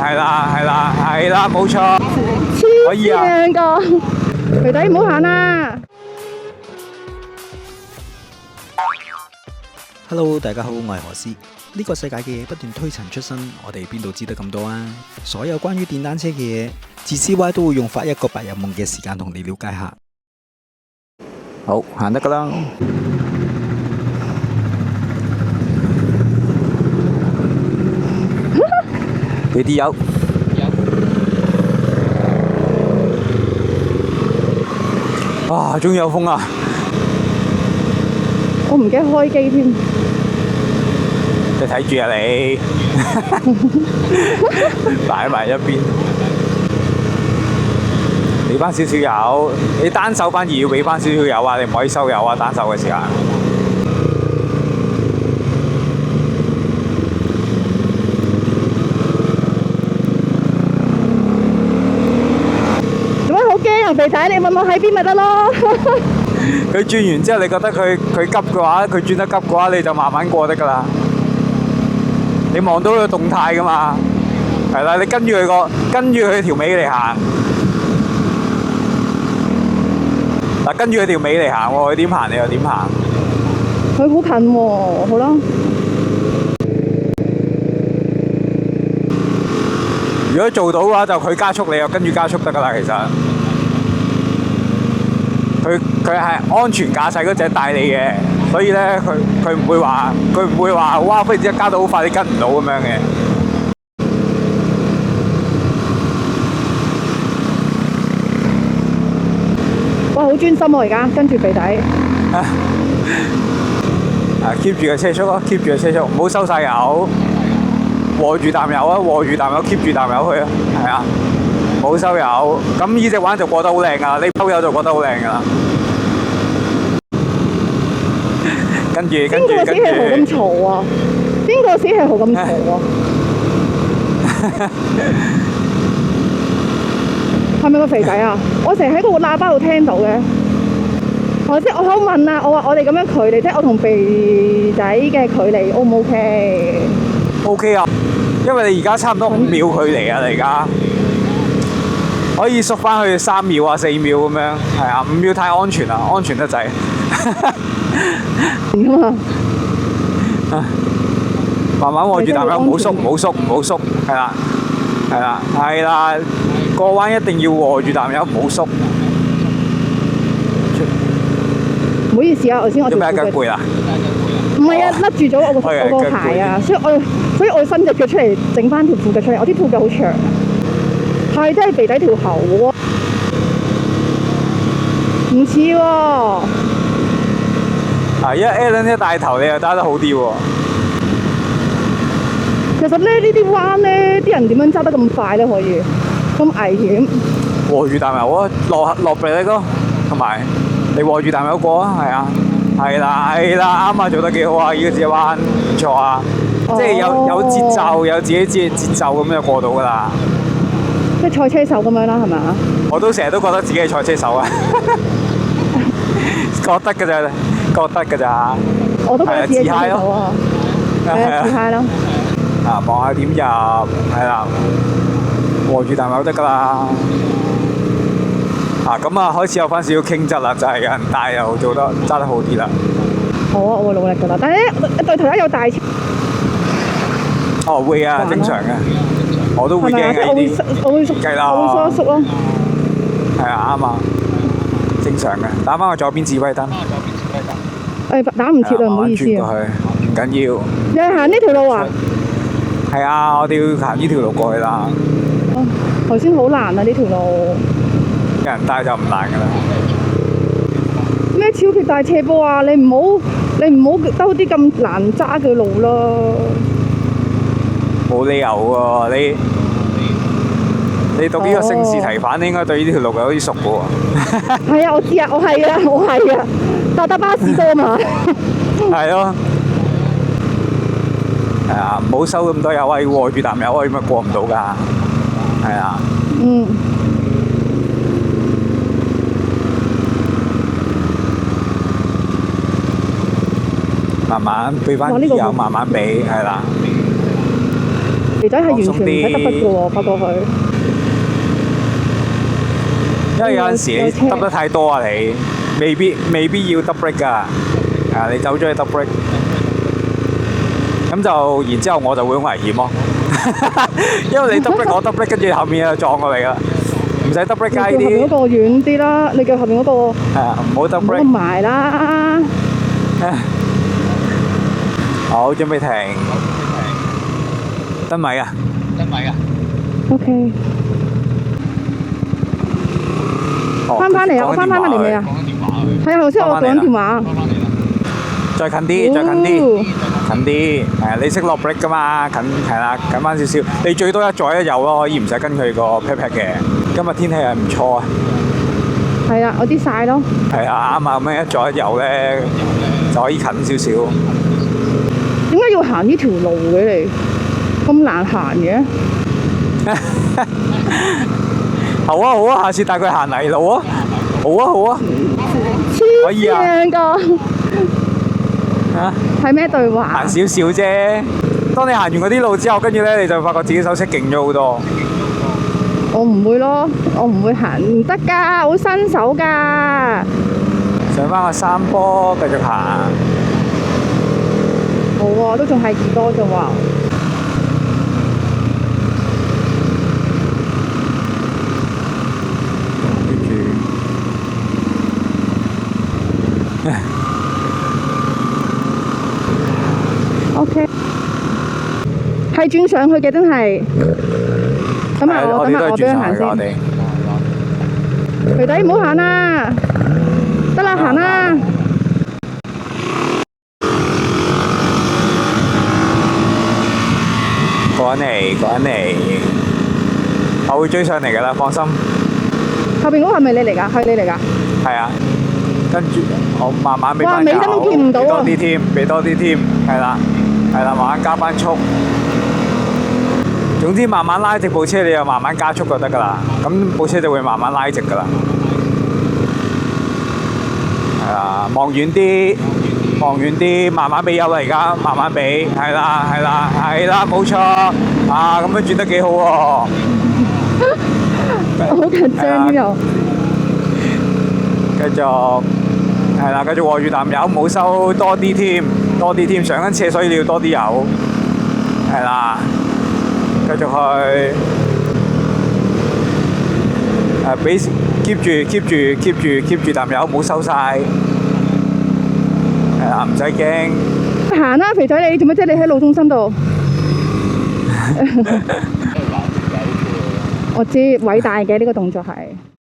係啦，係啦，係啦，冇錯。可以啊。黐線個肥仔唔好行啦！ Hello， 大家好，我係何師。呢個世界嘅嘢不斷推陳出新，我哋邊度知得咁多啊？所有關於電單車嘅嘢，自 CY 都會用發一個白日夢嘅時間同你了解下。好，行得噶啦。俾啲油。哇！終於有風啊！我唔記得開機添。你睇住啊你，擺埋一邊，俾翻少少油。你單手反而要俾翻少少油啊！你唔可以收油啊！單手嘅時間。做乜好驚啊肥仔？你問我喺邊咪得咯？佢轉完之後，你覺得佢急嘅話，佢轉得急嘅話，你就慢慢過得㗎啦。你望到佢動態㗎嘛？係啦，你跟住佢條尾嚟行。嗱，跟住佢條尾嚟行喎，佢點行你又點行？佢好近喎，好啦。如果做到嘅話，就佢加速，你又跟住加速得㗎啦。其實佢係安全駕駛嗰隻帶你嘅，所以咧佢唔會話哇！忽然之間加到好快，你跟唔到咁樣嘅。哇！好專心喎，而家跟住肥仔。keep 住個車速咯 ，keep 住個車速，唔好收晒油，和住啖油啊，和住啖油 ，keep 住啖油去啊，係啊，唔好收油。咁呢隻彎就過得好靚㗎，你收油就過得好靚㗎啦。跟住，邊個死氣豪咁嘈啊？邊個死氣豪咁嘈啊？係咪個肥仔啊？我成日喺個喇叭度聽到嘅。我想問啊，我話我哋咁樣距離，即係我同肥仔嘅距離 O 唔 OK？OK 啊，因為你而家差唔多5秒距離啊，你而家可以縮翻去3秒啊、4秒咁樣，係啊，5秒太安全啦，安全得滯。點啊？慢慢握住啖油，唔好縮，係啦，過彎一定要握住啖油，唔好縮。唔好意思啊，頭先我條腳攰啦。唔係啊，甩住咗我個鞋啊，所以我伸隻腳出嚟整翻條褲腳出嚟，我啲褲腳好長，係真係肥仔條喉喎，唔似喎。因為 Alan 一帶頭，你又揸得好啲喎。其實咧，呢啲彎咧，啲人點樣揸得咁快咧？可以咁危險？握住啖油啊，落嚟呢個，同埋你握住啖油過啊，係啊，係啦，啱啊，做得幾好啊！呢個隻彎唔錯啊，即係有節奏，有自己節奏咁就過到㗎啦。即係賽車手咁樣啦，係咪啊？我都成日都覺得自己係賽車手啊，覺得㗎咋。我都覺得自己係賽車手啊，係啊，自嗨咯。望下點入，係啦，握住啖油得㗎啦。咁啊，開始有翻少少傾質啦，就係有人帶又做得揸得好啲啦。好啊，我會努力㗎啦。但係咧，對頭咧有大車。哦，會啊，正常嘅，我都會驚嘅呢啲。我會縮咯。係啊，啱啊，正常嘅。打翻去左邊指揮燈。打唔切啊，唔好意思啊。唔緊要。你係行呢條路啊？係啊，我哋要行呢條路過去啦。頭先好難啊，呢條路。有人帶就唔難㗎啦。咩超級大斜坡啊！你唔好兜啲咁難揸嘅路啦。冇理由喎，你讀呢個聖士提反，你應該對呢條路有啲熟嘅喎。係啊，我知啊，我係啊，搭巴士多嘛。係咯。係啊，唔好收咁多油啊，要握住啖油啊，咁咪過唔到㗎。係啊。慢慢俾翻啲油，慢慢俾，係啦。肥仔係完全唔使得筆嘅喎，發覺佢。因為有陣時你揼得太多啊，你未必要揼 brake 㗎。你走咗去揼 brake，咁就然之後我就會好危險咯。因為你揼 brake，我揼 brake，跟住後面就撞過嚟㗎，唔使揼 brake 街你叫後邊嗰啲。個遠啲啦，你叫後邊嗰個係啊，唔好揼唔好 brake。埋啦。好，準備停。得咪啊？ OK，翻返嚟啊！我翻返嚟未啊？係啊，頭先我講緊電話。再近啲，再近啲，近啲。你識落 brake 㗎嘛？近係啦，近翻少少。你最多一左一右咯，可以唔使跟佢個 pat pat 嘅。今日天氣係唔錯啊。係啊，我啲晒咯。係啊，啱啊，咁樣一左一右咧，就可以近少少。點解要行呢條路嘅你？咁難行嘅？好啊好啊，下次帶佢行泥路啊！好啊好啊，可以啊黐線㗎！啊係咩對話行？少少啫。當你行完嗰啲路之後，跟住咧你就發覺自己手勢勁咗好多。我唔會咯，我唔會行，唔得㗎，好新手㗎。上翻個山坡，繼續行。好喎，都仲係2多啫喎。OK，係轉上去嘅，真係。咁啊，我哋都係我俾佢行轉上去㗎，我先。哋。肥仔唔好行啦，得啦，行啦。過緊嚟，過緊嚟，我會追上嚟㗎啦，放心。後邊嗰個係咪你嚟㗎？係你嚟㗎？係啊，跟住我慢慢俾哇翻油，尾燈都見唔到啊俾多啲添，俾多啲添，係啦，係啦，慢慢加翻速。總之慢慢拉直部車，你就慢慢加速就得㗎啦。咁部車就會慢慢拉直㗎啦。係啦，望遠啲，望遠啲，慢慢俾油啦，而家慢慢俾，係啦，係啦，係啦，冇錯。啊，咁樣轉得幾好喎！好緊張又。繼續係啦，繼續握住啖油，唔好收多啲添，多啲添。上緊車所以你要多啲油，係啦。繼續去俾 keep 住啖油，唔好收晒。係啦，唔使驚。行啦，肥仔你做乜啫？你喺路中心度。我知偉大嘅呢個動作係。